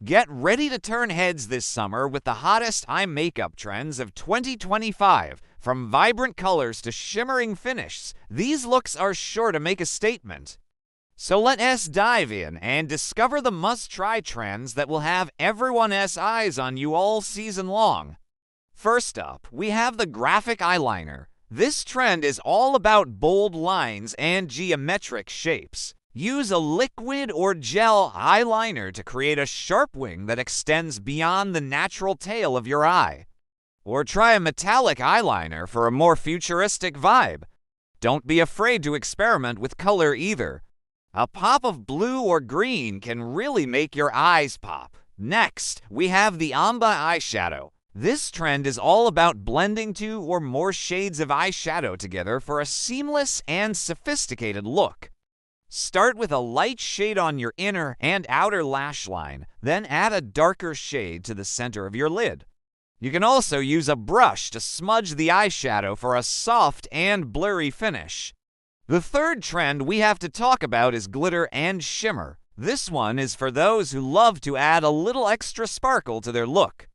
Get ready to turn heads this summer with the hottest eye makeup trends of 2025. From vibrant colors to shimmering finishes, these looks are sure to make a statement. So let's dive in and discover the must-try trends that will have everyone's eyes on you all season long. First up, we have the graphic eyeliner. This trend is all about bold lines and geometric shapes. Use a liquid or gel eyeliner to create a sharp wing that extends beyond the natural tail of your eye. Or try a metallic eyeliner for a more futuristic vibe. Don't be afraid to experiment with color either. A pop of blue or green can really make your eyes pop. Next, we have the ombre eyeshadow. This trend is all about blending two or more shades of eyeshadow together for a seamless and sophisticated look. Start with a light shade on your inner and outer lash line, then add a darker shade to the center of your lid. You can also use a brush to smudge the eyeshadow for a soft and blurry finish. The third trend we have to talk about is glitter and shimmer. This one is for those who love to add a little extra sparkle to their look.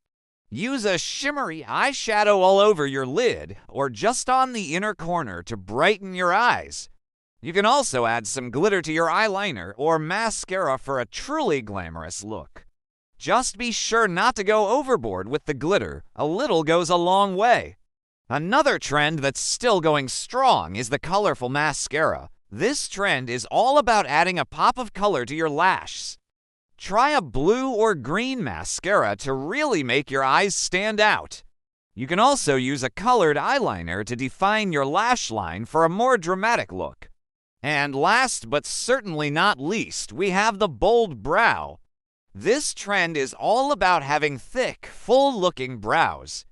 Use a shimmery eyeshadow all over your lid or just on the inner corner to brighten your eyes. You can also add some glitter to your eyeliner or mascara for a truly glamorous look. Just be sure not to go overboard with the glitter. A little goes a long way. Another trend that's still going strong is the colorful mascara. This trend is all about adding a pop of color to your lashes. Try a blue or green mascara to really make your eyes stand out. You can also use a colored eyeliner to define your lash line for a more dramatic look. And last but certainly not least, we have the bold brow. This trend is all about having thick, full-looking brows.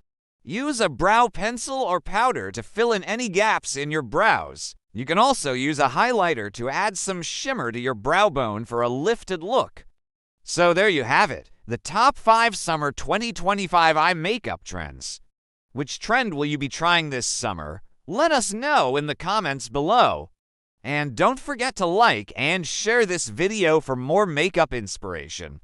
Use a brow pencil or powder to fill in any gaps in your brows. You can also use a highlighter to add some shimmer to your brow bone for a lifted look. So there you have it, the top 5 summer 2025 eye makeup trends. Which trend will you be trying this summer? Let us know in the comments below. And don't forget to like and share this video for more makeup inspiration.